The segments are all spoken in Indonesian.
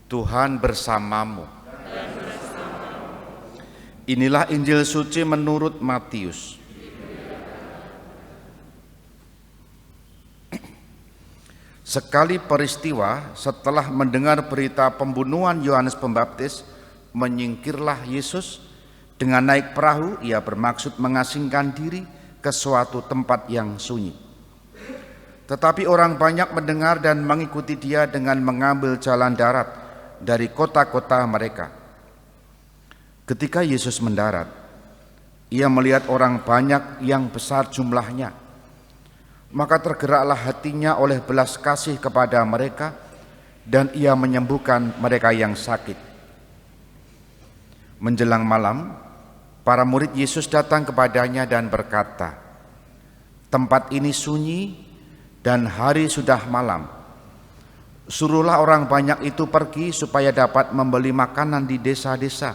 Tuhan bersamamu. Inilah Injil suci menurut Matius. Sekali peristiwa setelah mendengar berita pembunuhan Yohanes Pembaptis, menyingkirlah Yesus. Dengan naik perahu, ia bermaksud mengasingkan diri ke suatu tempat yang sunyi. Tetapi orang banyak mendengar dan mengikuti dia dengan mengambil jalan darat dari kota-kota mereka. Ketika Yesus mendarat, ia melihat orang banyak yang besar jumlahnya. Maka tergeraklah hatinya oleh belas kasih kepada mereka, dan ia menyembuhkan mereka yang sakit. Menjelang malam, para murid Yesus datang kepadanya dan berkata, "Tempat ini sunyi dan hari sudah malam. Suruhlah orang banyak itu pergi supaya dapat membeli makanan di desa-desa."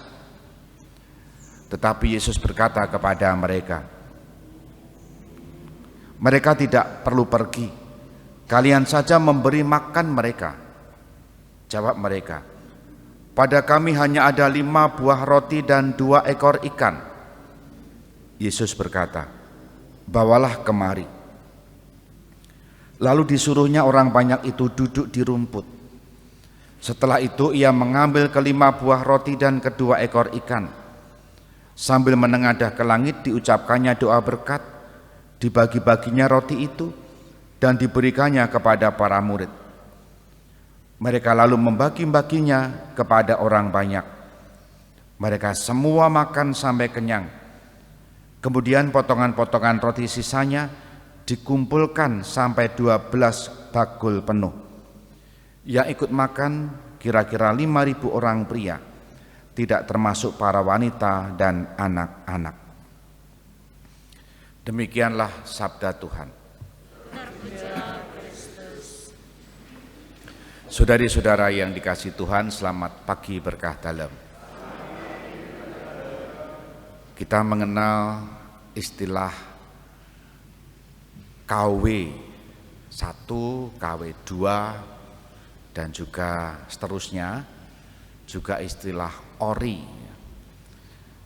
Tetapi Yesus berkata kepada mereka, "Mereka tidak perlu pergi, kalian saja memberi makan mereka." Jawab mereka, "Pada kami hanya ada 5 buah roti dan 2 ekor ikan." Yesus berkata, "Bawalah kemari." Lalu disuruhnya orang banyak itu duduk di rumput. Setelah itu ia mengambil ke-5 buah roti dan ke-2 ekor ikan. Sambil menengadah ke langit diucapkannya doa berkat, dibagi-baginya roti itu dan diberikannya kepada para murid. Mereka lalu membagi-baginya kepada orang banyak. Mereka semua makan sampai kenyang. Kemudian potongan-potongan roti sisanya dikumpulkan sampai 12 bakul penuh. Yang ikut makan kira-kira 5.000 orang pria, tidak termasuk para wanita dan anak-anak. Demikianlah sabda Tuhan. Saudari-saudara yang dikasihi Tuhan, selamat pagi berkah dalam. Kita mengenal istilah KW 1, KW 2, dan juga seterusnya, juga istilah ori.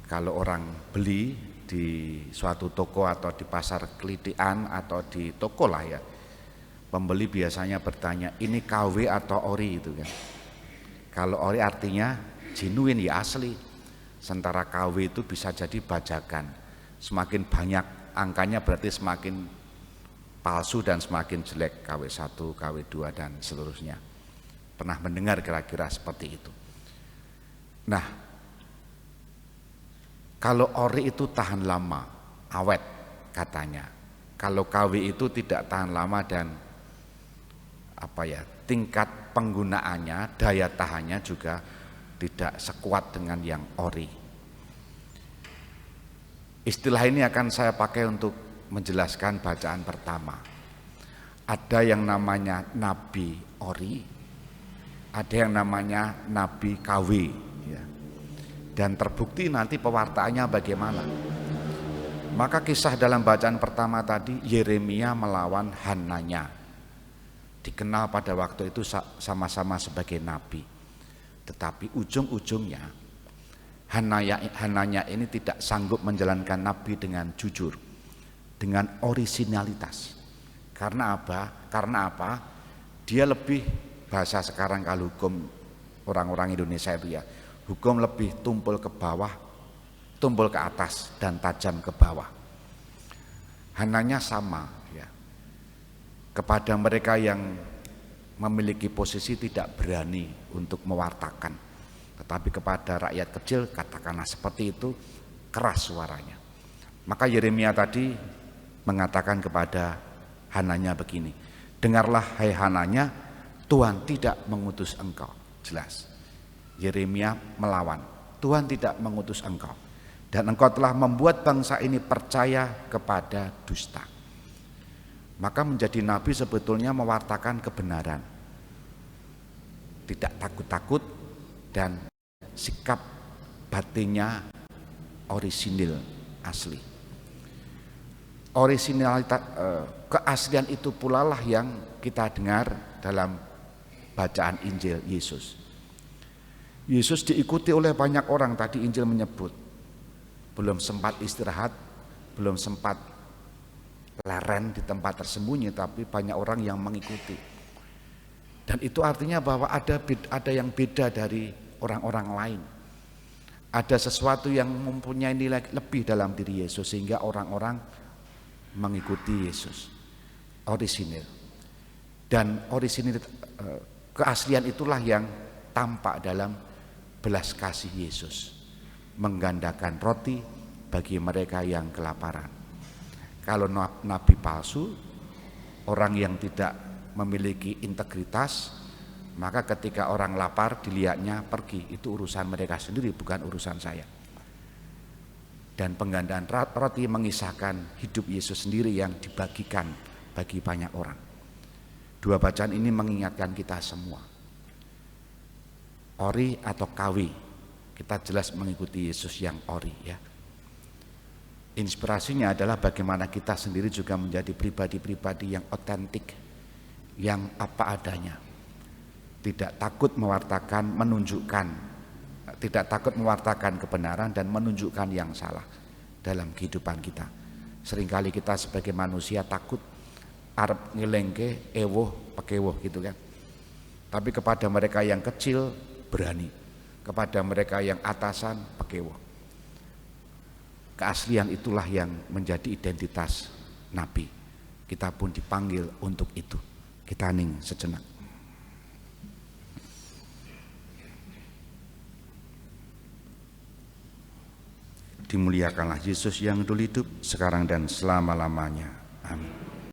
Kalau orang beli di suatu toko atau di pasar kelitian atau di toko lah ya, pembeli biasanya bertanya, "Ini KW atau ori?" itu kan. Kalau ori artinya genuine, ya asli. Sementara KW itu bisa jadi bajakan. Semakin banyak angkanya berarti semakin palsu dan semakin jelek. KW 1, KW 2 dan seterusnya. Pernah mendengar kira-kira seperti itu. Nah, kalau ori itu tahan lama, awet katanya. Kalau KW itu tidak tahan lama dan tingkat penggunaannya, daya tahannya juga tidak sekuat dengan yang ori. Istilah ini akan saya pakai untuk menjelaskan bacaan pertama. Ada yang namanya nabi ori, ada yang namanya nabi KW ya. Dan terbukti nanti pewartaannya bagaimana. Maka kisah dalam bacaan pertama tadi, Yeremia melawan Hananya. Dikenal pada waktu itu sama-sama sebagai nabi. Tetapi ujung-ujungnya Hananya ini tidak sanggup menjalankan nabi dengan jujur, dengan orisinalitas. Karena apa? Dia lebih, bahasa sekarang kalau hukum orang-orang Indonesia itu ya, hukum lebih tumpul ke bawah, tumpul ke atas dan tajam ke bawah. Hananya sama ya. Kepada mereka yang memiliki posisi tidak berani untuk mewartakan, tetapi kepada rakyat kecil, katakanlah seperti itu, keras suaranya. Maka Yeremia tadi mengatakan kepada Hananya begini, "Dengarlah hai Hananya, Tuhan tidak mengutus engkau." Jelas, Yeremia melawan, Tuhan tidak mengutus engkau, dan engkau telah membuat bangsa ini percaya kepada dusta. Maka menjadi nabi sebetulnya mewartakan kebenaran, tidak takut-takut, dan sikap batinnya orisinil, asli. Orisinalitas, keaslian itu pula lah yang kita dengar dalam bacaan Injil Yesus. Yesus diikuti oleh banyak orang, tadi Injil menyebut. Belum sempat istirahat, belum sempat leren di tempat tersembunyi, tapi banyak orang yang mengikuti. Dan itu artinya bahwa ada yang beda dari orang-orang lain. Ada sesuatu yang mempunyai nilai lebih dalam diri Yesus sehingga orang-orang mengikuti Yesus. Orisinil. Dan orisinil, keaslian itulah yang tampak dalam belas kasih Yesus. Menggandakan roti bagi mereka yang kelaparan. Kalau nabi palsu, orang yang tidak memiliki integritas, maka ketika orang lapar dilihatnya pergi, itu urusan mereka sendiri, bukan urusan saya. Dan penggandaan roti mengisahkan hidup Yesus sendiri yang dibagikan bagi banyak orang. Dua bacaan ini mengingatkan kita semua, ori atau kawi, kita jelas mengikuti Yesus yang ori ya. Inspirasinya adalah bagaimana kita sendiri juga menjadi pribadi-pribadi yang otentik, yang apa adanya, tidak takut mewartakan kebenaran dan menunjukkan yang salah dalam kehidupan kita. Seringkali kita sebagai manusia takut arep ngelengke ewoh pekewoh gitu kan. Tapi kepada mereka yang kecil berani, kepada mereka yang atasan pekewoh. Keaslian itulah yang menjadi identitas nabi. Kita pun dipanggil untuk itu. Kita hening sejenak. Dimuliakanlah Yesus yang dulu hidup, sekarang dan selama-lamanya. Amin.